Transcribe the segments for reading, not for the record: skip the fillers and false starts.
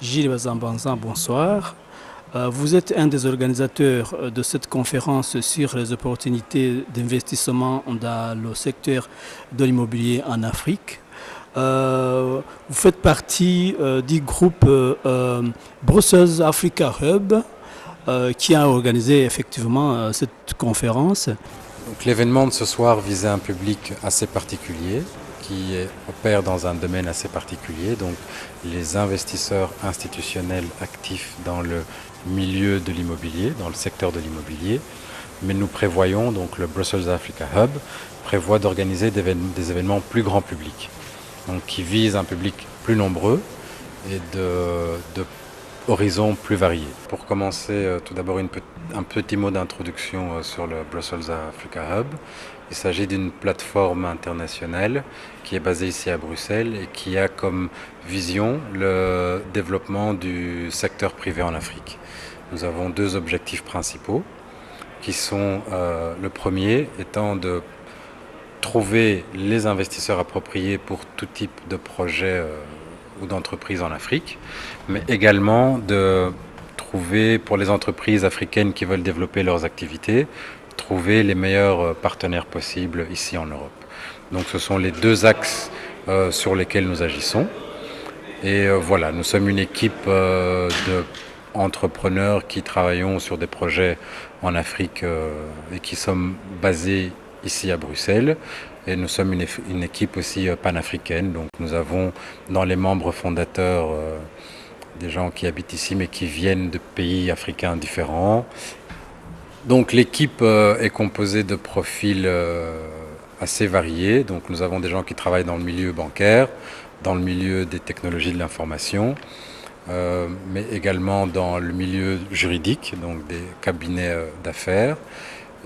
Gilles Bazambanzan, bonsoir. Vous êtes un des organisateurs de cette conférence sur les opportunités d'investissement dans le secteur de l'immobilier en Afrique. Vous faites partie du groupe Brussels Africa Hub qui a organisé effectivement cette conférence. Donc, l'événement de ce soir visait un public assez particulier qui opère dans un domaine assez particulier, donc les investisseurs institutionnels actifs dans le milieu de l'immobilier, dans le secteur de l'immobilier. Mais nous prévoyons, donc le Brussels Africa Hub prévoit d'organiser des événements plus grand public, donc qui visent un public plus nombreux et de horizons plus variés. Pour commencer, tout d'abord un petit mot d'introduction sur le Brussels Africa Hub. Il s'agit d'une plateforme internationale qui est basée ici à Bruxelles et qui a comme vision le développement du secteur privé en Afrique. Nous avons deux objectifs principaux qui sont le premier étant de trouver les investisseurs appropriés pour tout type de projet ou d'entreprise en Afrique, mais également de trouver pour les entreprises africaines qui veulent développer leurs activités, trouver les meilleurs partenaires possibles ici en Europe. Donc ce sont les deux axes sur lesquels nous agissons. Et voilà, nous sommes une équipe d'entrepreneurs qui travaillons sur des projets en Afrique et qui sommes basés ici à Bruxelles. Et nous sommes une équipe aussi panafricaine. Donc nous avons dans les membres fondateurs des gens qui habitent ici mais qui viennent de pays africains différents. Donc l'équipe est composée de profils assez variés. Donc nous avons des gens qui travaillent dans le milieu bancaire, dans le milieu des technologies de l'information, mais également dans le milieu juridique, donc des cabinets d'affaires,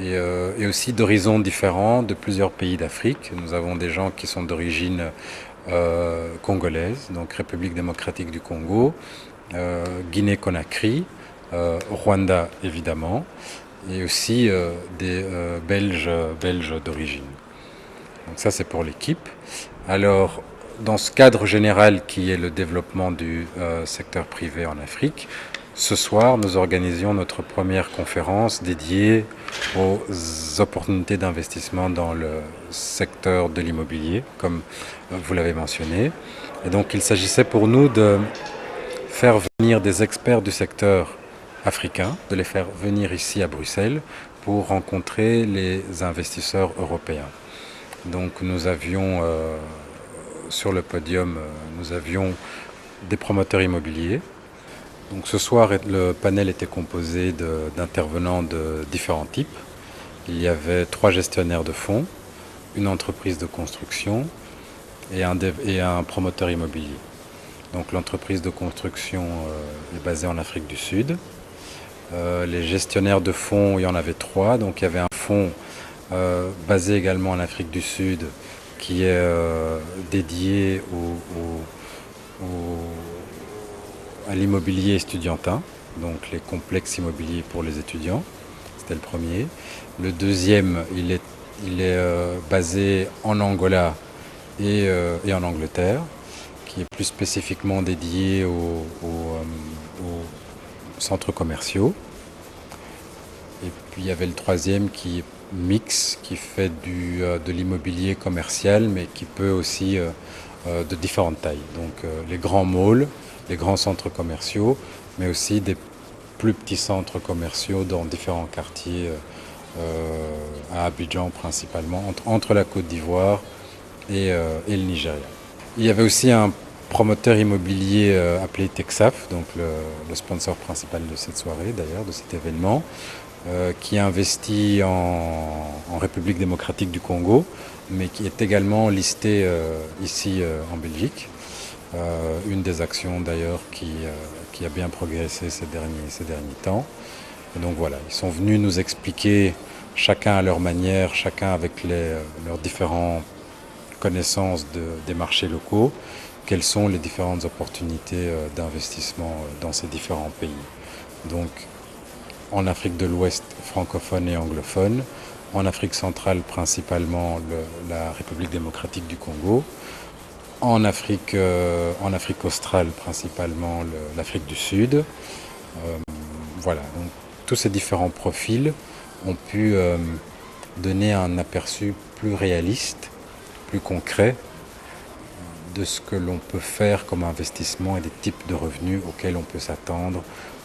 et aussi d'horizons différents de plusieurs pays d'Afrique. Nous avons des gens qui sont d'origine congolaise, donc République démocratique du Congo, Guinée-Conakry, Rwanda évidemment, et aussi des Belges d'origine. Donc ça c'est pour l'équipe. Alors dans ce cadre général qui est le développement du secteur privé en Afrique, ce soir nous organisions notre première conférence dédiée aux opportunités d'investissement dans le secteur de l'immobilier, comme vous l'avez mentionné. Et donc il s'agissait pour nous de faire venir des experts du secteur africains, de les faire venir ici à Bruxelles pour rencontrer les investisseurs européens. Donc nous avions sur le podium, nous avions des promoteurs immobiliers. Donc ce soir, le panel était composé d'intervenants de différents types. Il y avait 3 gestionnaires de fonds, une entreprise de construction et un promoteur immobilier. Donc l'entreprise de construction est basée en Afrique du Sud. Les gestionnaires de fonds, il y en avait 3. Donc il y avait un fonds basé également en Afrique du Sud qui est dédié à l'immobilier estudiantin, donc les complexes immobiliers pour les étudiants. C'était le premier. Le deuxième, il est basé en Angola et en Angleterre, qui est plus spécifiquement dédié aux centres commerciaux. Et puis il y avait le troisième qui est mix, qui fait de l'immobilier commercial, mais qui peut aussi de différentes tailles. Donc les grands malls, les grands centres commerciaux, mais aussi des plus petits centres commerciaux dans différents quartiers, à Abidjan principalement, entre la Côte d'Ivoire et le Nigeria. Il y avait aussi un promoteur immobilier appelé Texaf, donc le sponsor principal de cette soirée d'ailleurs, de cet événement, qui investit en République démocratique du Congo, mais qui est également listé ici en Belgique. Une des actions d'ailleurs qui a bien progressé ces derniers temps. Et donc voilà, ils sont venus nous expliquer chacun à leur manière, chacun avec leurs différentes connaissances des marchés locaux, quelles sont les différentes opportunités d'investissement dans ces différents pays. Donc en Afrique de l'Ouest, francophone et anglophone, en Afrique centrale principalement la République démocratique du Congo, en Afrique australe principalement l'Afrique du Sud. Voilà, donc tous ces différents profils ont pu donner un aperçu plus réaliste, plus concret de ce que l'on peut faire comme investissement et des types de revenus auxquels on peut s'attendre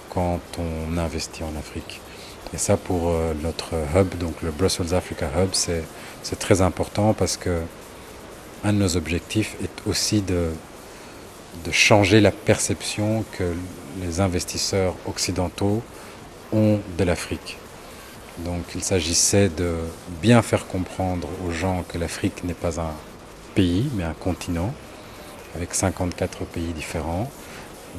quand on investit en Afrique. Et ça pour notre hub, donc le Brussels Africa Hub, c'est très important parce que un de nos objectifs est aussi de changer la perception que les investisseurs occidentaux ont de l'Afrique. Donc il s'agissait de bien faire comprendre aux gens que l'Afrique n'est pas un pays, mais un continent, avec 54 pays différents,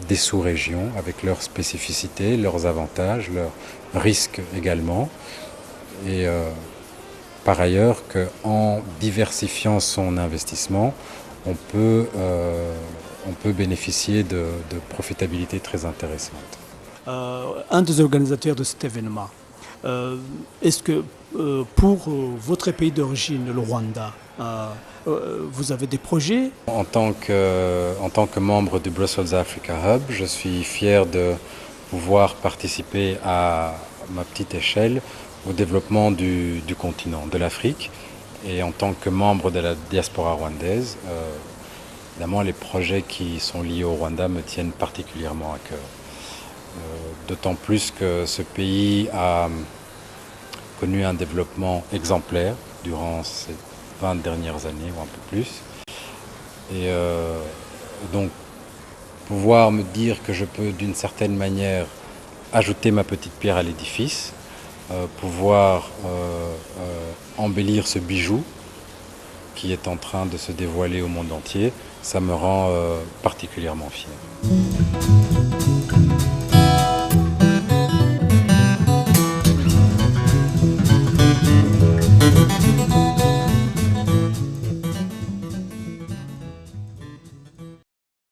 des sous-régions, avec leurs spécificités, leurs avantages, leurs risques également. Et par ailleurs, qu'en diversifiant son investissement, on peut bénéficier de profitabilité très intéressantes. Un des organisateurs de cet événement, est-ce que pour votre pays d'origine, le Rwanda, vous avez des projets? En tant que membre du Brussels Africa Hub, je suis fier de pouvoir participer à ma petite échelle au développement du continent, de l'Afrique. Et en tant que membre de la diaspora rwandaise, évidemment les projets qui sont liés au Rwanda me tiennent particulièrement à cœur. D'autant plus que ce pays a connu un développement exemplaire durant ces 20 dernières années ou un peu plus. Et donc pouvoir me dire que je peux d'une certaine manière ajouter ma petite pierre à l'édifice, pouvoir embellir ce bijou qui est en train de se dévoiler au monde entier, ça me rend particulièrement fier.